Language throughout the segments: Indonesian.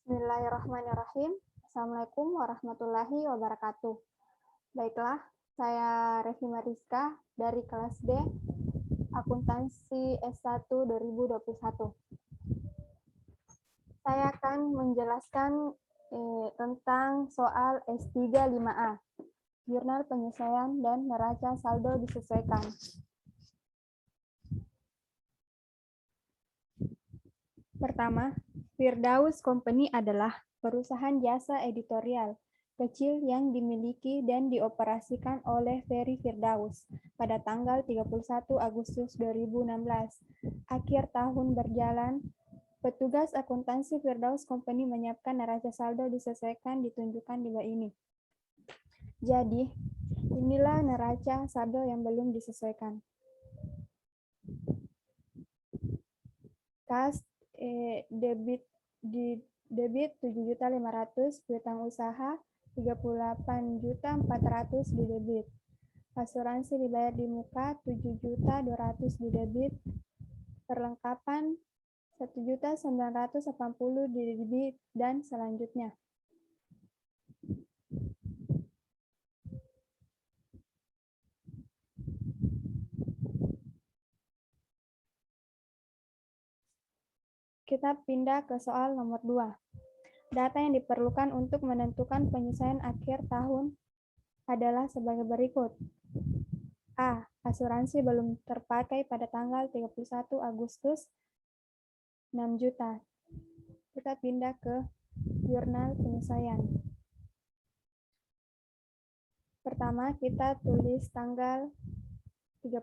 Bismillahirrahmanirrahim. Assalamualaikum warahmatullahi wabarakatuh. Baiklah, saya Revi Mariska dari kelas D, Akuntansi S1 2021. Saya akan menjelaskan tentang soal S3 5A, jurnal penyesuaian dan neraca saldo disesuaikan. Pertama, Firdaus Company adalah perusahaan jasa editorial kecil yang dimiliki dan dioperasikan oleh Ferry Firdaus pada tanggal 31 Agustus 2016. Akhir tahun berjalan, petugas akuntansi Firdaus Company menyiapkan neraca saldo disesuaikan ditunjukkan di bawah ini. Jadi, inilah neraca saldo yang belum disesuaikan. Kas debit 7.500.000, piutang usaha 38.400.000 di debit. Asuransi dibayar di muka 7.200.000 di debit. Perlengkapan 1.980.000 di debit dan selanjutnya. Kita pindah ke soal nomor 2. Data yang diperlukan untuk menentukan penyesuaian akhir tahun adalah sebagai berikut. A. Asuransi belum terpakai pada tanggal 31 Agustus 6 juta. Kita pindah ke jurnal penyesuaian. Pertama, kita tulis tanggal 31.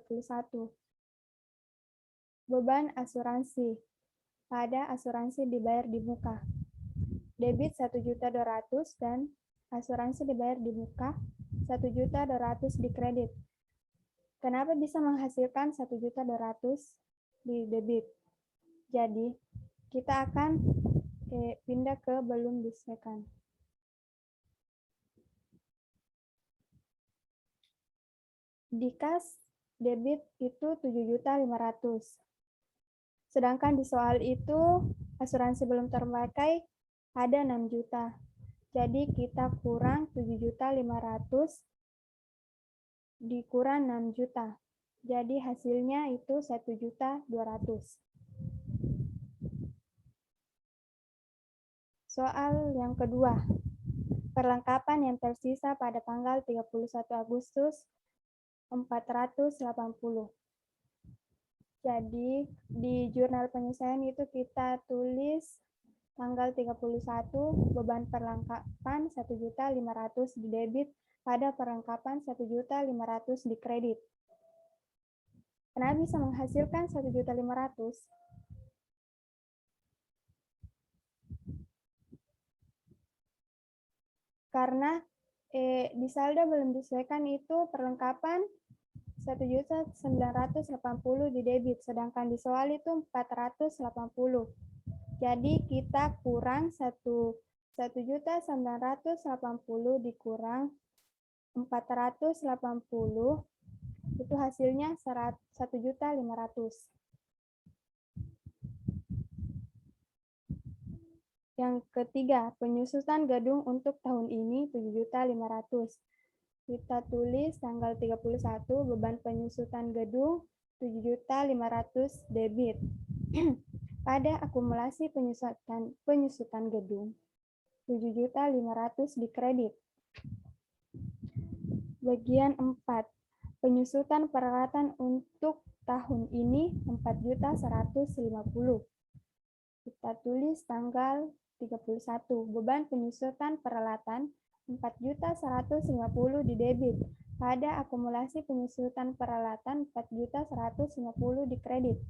Beban asuransi. Pada asuransi dibayar di muka. Debit 1.200.000 dan asuransi dibayar di muka 1.200.000 di kredit. Kenapa bisa menghasilkan 1.200.000 di debit? Jadi, kita akan pindah ke belum disesuaikan. Di kas debit itu 7.500.000. Sedangkan di soal itu asuransi belum terpakai ada 6 juta. Jadi kita kurang 7.500.000 dikurang 6 juta. Jadi hasilnya itu 1.200.000. Soal yang kedua. Perlengkapan yang tersisa pada tanggal 31 Agustus 480. Jadi di jurnal penyesuaian itu kita tulis tanggal 31 beban perlengkapan 1.500.000 di debit pada perlengkapan 1.500.000 di kredit. Kenapa bisa menghasilkan 1.500.000? Karena di saldo belum disesuaikan itu perlengkapan 1.980.000 di debit, sedangkan di soal itu 480. Jadi kita kurang 1.980.000 dikurang 480, itu hasilnya 1.500.000. Yang ketiga, penyusutan gedung untuk tahun ini 7.500.000. Kita tulis tanggal 31 beban penyusutan gedung 7.500.000 debit. Pada akumulasi penyusutan gedung 7.500.000 di kredit. Bagian 4. Penyusutan peralatan untuk tahun ini 4.150.000. Kita tulis tanggal 31 beban penyusutan peralatan 4.150.000 di debit. Pada akumulasi penyusutan peralatan 4.150.000 di kredit.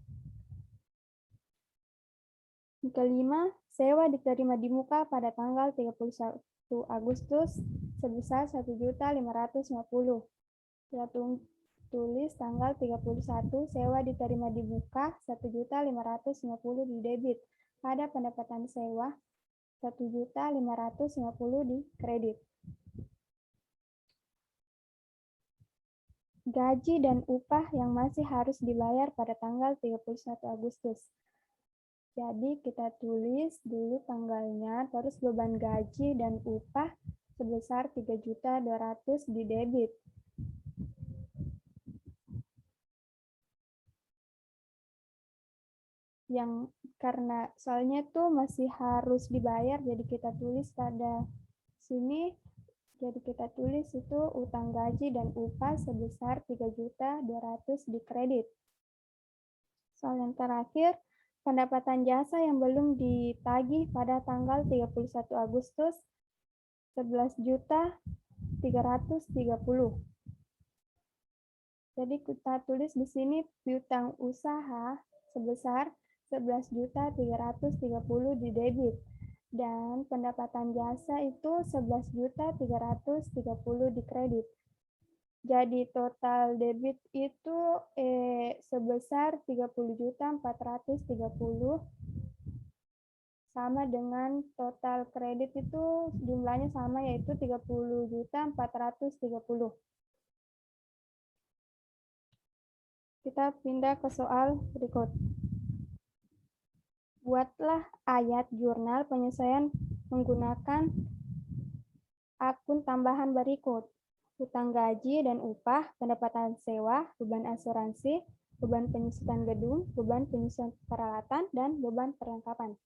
Kelima, sewa diterima di muka pada tanggal 31 Agustus sebesar 1.550.000. Kita tulis tanggal 31 sewa diterima di muka 1.550.000 di debit. Pada pendapatan sewa 1.550.000 di kredit. Gaji dan upah yang masih harus dibayar pada tanggal 31 Agustus. Jadi kita tulis dulu tanggalnya, terus beban gaji dan upah sebesar 3.200.000 di debit. Yang karena soalnya tuh masih harus dibayar, jadi kita tulis pada sini. Jadi kita tulis itu utang gaji dan upah sebesar 3.200.000 di kredit. Soal yang terakhir, pendapatan jasa yang belum ditagih pada tanggal 31 Agustus 11.330.000. Jadi kita tulis di sini piutang usaha sebesar 11.330.000 di debit. Dan pendapatan jasa itu 11.330.000 di kredit. Jadi total debit itu sebesar 30.430.000 sama dengan total kredit itu jumlahnya sama, yaitu 30.430.000. Kita pindah ke soal berikut. Buatlah ayat jurnal penyesuaian menggunakan akun tambahan berikut: hutang gaji dan upah, pendapatan sewa, beban asuransi, beban penyusutan gedung, beban penyusutan peralatan, dan beban perlengkapan.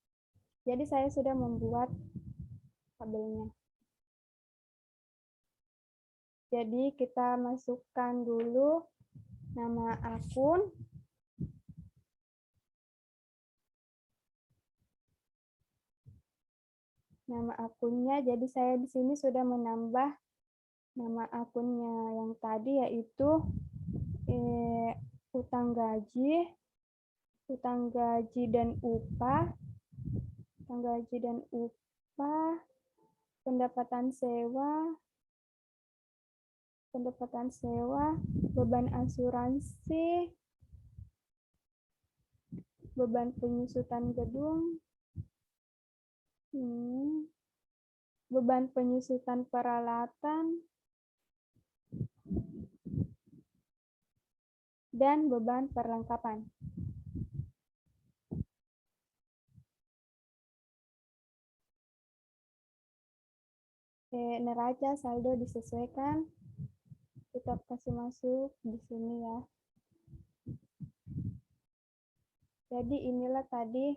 Jadi saya sudah membuat tabelnya. Jadi kita masukkan dulu nama akun, nama akunnya. Jadi saya di sini sudah menambah nama akunnya yang tadi, yaitu utang gaji dan upah, pendapatan sewa, beban asuransi, beban penyusutan gedung, beban penyusutan peralatan, dan beban perlengkapan. Neraca saldo disesuaikan. Kita kasih masuk di sini ya. Jadi inilah tadi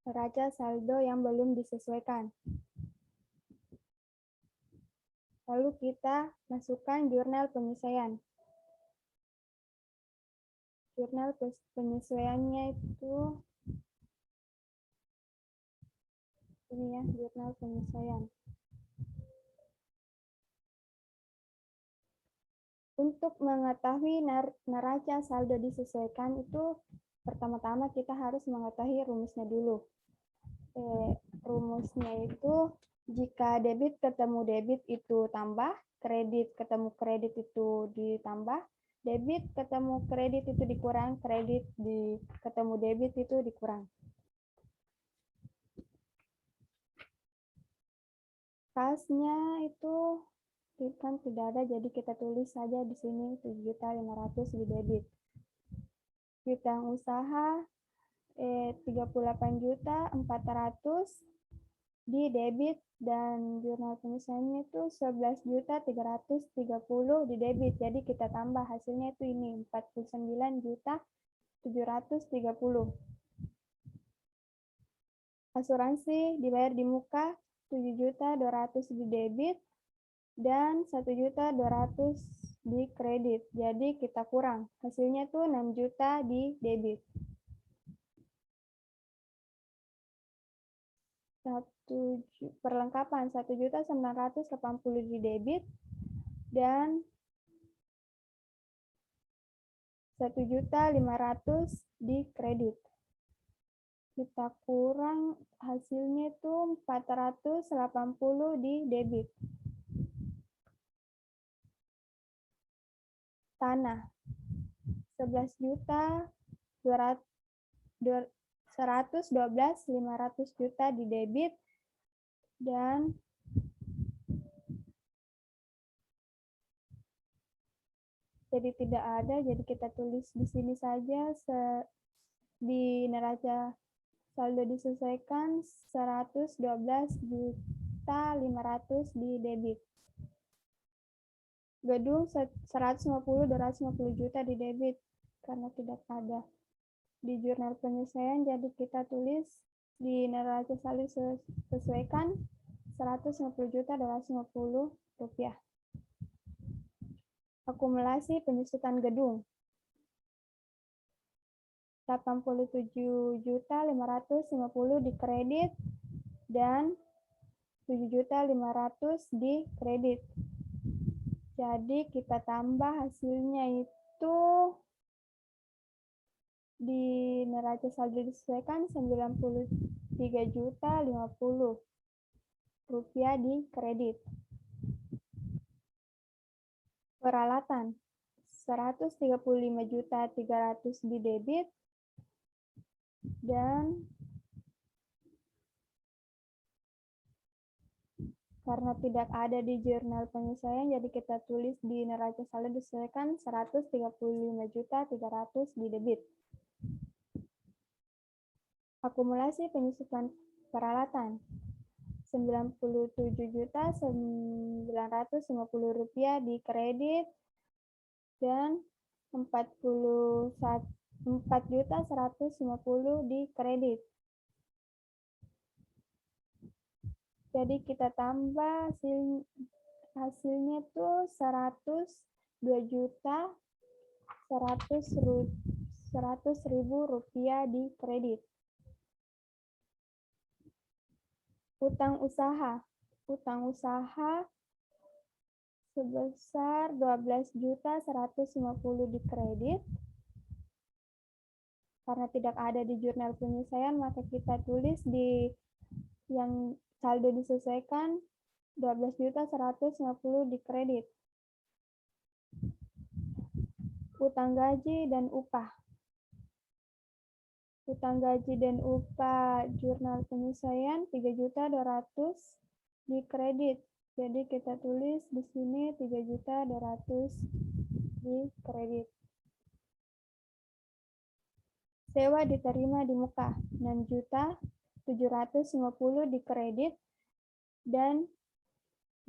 neraca saldo yang belum disesuaikan. Lalu kita masukkan jurnal penyesuaian. Jurnal penyesuaiannya itu ini ya, jurnal penyesuaian. Untuk mengetahui neraca saldo disesuaikan itu pertama-tama kita harus mengetahui rumusnya dulu. Rumusnya itu jika debit ketemu debit itu tambah, kredit ketemu kredit itu ditambah, debit ketemu kredit itu dikurang, kredit ketemu debit itu dikurang. Kasnya itu kan tidak ada, jadi kita tulis saja di sini 7.500.000 di debit. Piutang usaha 38.400.000 di debit, dan jurnal penyesuaiannya itu 11.330.000 di debit. Jadi kita tambah hasilnya itu ini 49.730.000. Asuransi dibayar di muka 7.200.000 di debit dan 1.200.000 di kredit. Jadi kita kurang. Hasilnya tuh 6 juta di debit. Perlengkapan 1.980.000 di debit dan 1.500.000 di kredit. Kita kurang, hasilnya itu 480 di debit. Tanah 112.500 juta di debit dan jadi tidak ada, jadi kita tulis di sini saja di neraca saldo disesuaikan 112.500.000 di debit. Gedung 150.250 juta di debit karena tidak ada di jurnal penyelesaian, jadi kita tulis di neraca saldo disesuaikan 150.250 rupiah. Akumulasi penyusutan gedung 87.550 di kredit dan 7.500 di kredit. Jadi kita tambah hasilnya itu di neraca saldo disesuaikan 93.050 rupiah di kredit. Peralatan 135.300 di debit dan karena tidak ada di jurnal penyelesaian, jadi kita tulis di neraca saldo disesuaikan 135.300 di debit. Akumulasi penyusutan peralatan 97.950 rupiah di kredit dan 4.150 di kredit. Jadi kita tambah hasilnya tuh 102.100.000 rupiah di kredit. Utang usaha sebesar 12.150 di kredit. Karena tidak ada di jurnal penyelesaian, maka kita tulis di yang saldo disesuaikan 12.150 di kredit. Utang gaji dan upah. Utang gaji dan upah jurnal penyelesaian 3.200 di kredit. Jadi kita tulis di sini 3.200 di kredit. Sewa diterima di muka 6.750 di kredit dan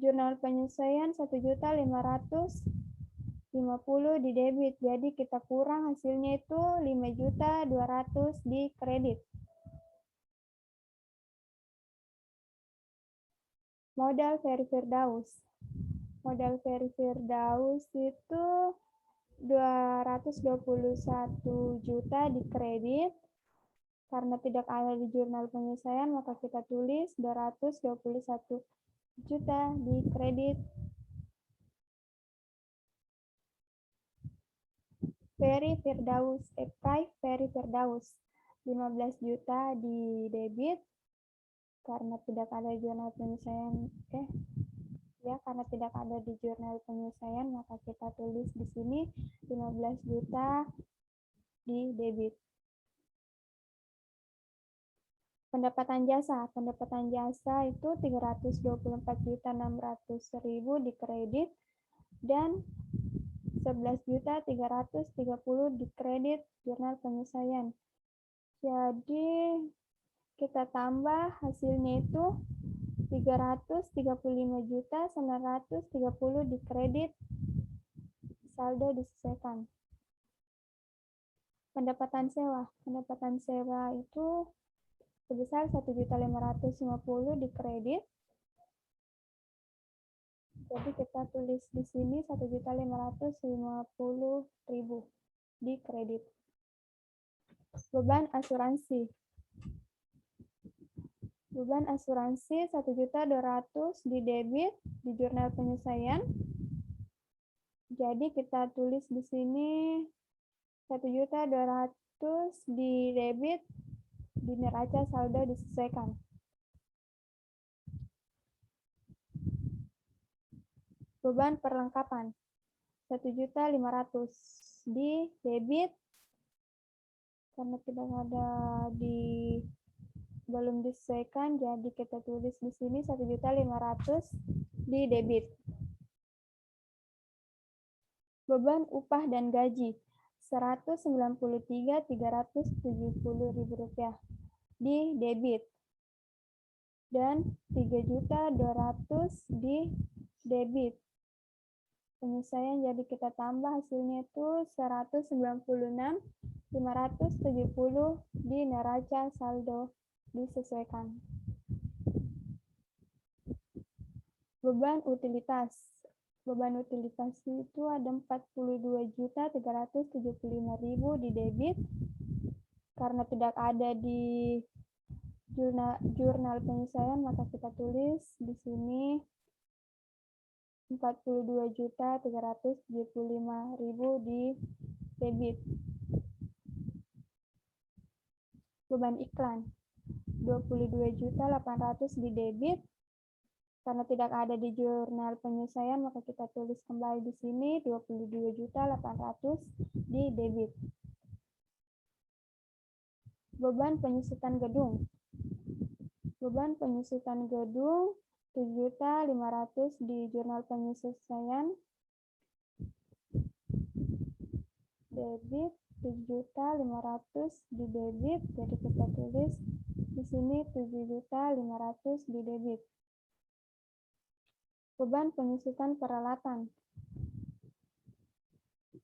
jurnal penyelesaian 1.550 di debit. Jadi kita kurang hasilnya itu 5.200 di kredit. Modal Ferry Firdaus. Modal Ferry Firdaus itu 221 juta di kredit. Karena tidak ada di jurnal penyelesaian, maka kita tulis 221 juta di kredit. Ferry Firdaus, Ferry Firdaus 15 juta di debit karena tidak ada jurnal penyelesaian. Karena tidak ada di jurnal penyelesaian, maka kita tulis di sini 15 juta di debit. Pendapatan jasa itu 324.600.000 di kredit dan 11.330 di kredit jurnal penyelesaian. Jadi kita tambah hasilnya itu 335.930 di kredit saldo disesuaikan. Pendapatan sewa itu sebesar 1.550 di kredit. Jadi kita tulis di sini 1.550.000 di kredit. Beban asuransi 1.200.000 di debit di jurnal penyelesaian. Jadi kita tulis di sini 1.200.000 di debit di neraca saldo disesuaikan. Beban perlengkapan 1.500.000 di debit karena tidak ada belum disesuaikan, jadi kita tulis di sini 1.500.000 di debit. Beban upah dan gaji Rp193.370.000 di debit dan 3.200.000 di debit. Penyelesaian jadi kita tambah hasilnya itu 196.570 di neraca saldo disesuaikan. Beban utilitas. Beban utilitas itu ada 42.375.000 di debit karena tidak ada di jurnal penyelesaian, maka kita tulis di sini 42.375.000 di debit. Beban iklan 22.800 di debit. Karena tidak ada di jurnal penyelesaian, maka kita tulis kembali di sini 22.800 di debit. Beban penyusutan gedung. Beban penyusutan gedung 7.500 di jurnal penyelesaian. Debit 7.500 di debit, jadi kita tulis di sini 7.500 di debit. Beban penyusutan peralatan.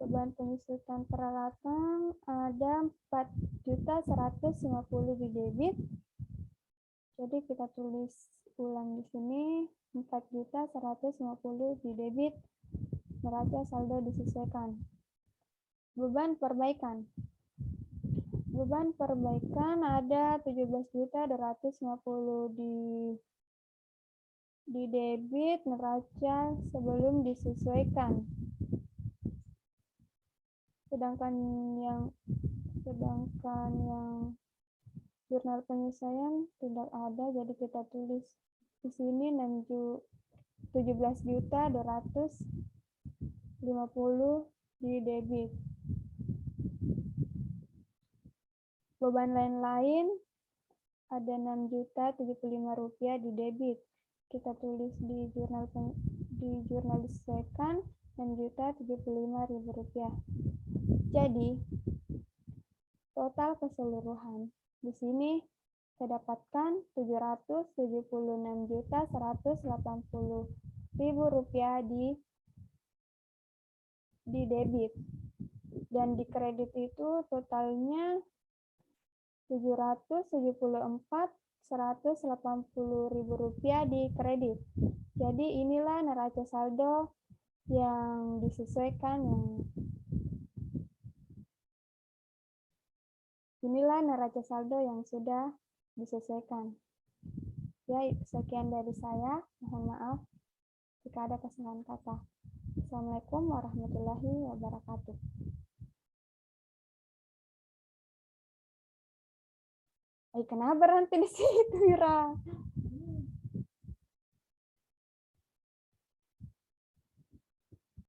Beban penyusutan peralatan ada 4.150 di debit. Jadi kita tulis ulang di sini 4.150 di debit. Neraca saldo disesuaikan. Beban perbaikan. Beban perbaikan ada 17.250 di debit, neraca sebelum disesuaikan. Sedangkan yang jurnal penyelesaian tidak ada, jadi kita tulis di sini 17.250 di debit. Beban lain-lain ada Rp6.075 di debit. Kita tulis di jurnal disesuaikan Rp6.075. Jadi total keseluruhan di sini saya dapatkan Rp776.180.000 di debit, dan di kredit itu totalnya Rp774.180.000 di kredit. Jadi inilah neraca saldo yang disesuaikan, inilah neraca saldo yang sudah disesuaikan. Ya, sekian dari saya. Mohon maaf jika ada kesalahan kata. Assalamualaikum warahmatullahi wabarakatuh. Kenapa berhenti di situ, Ira?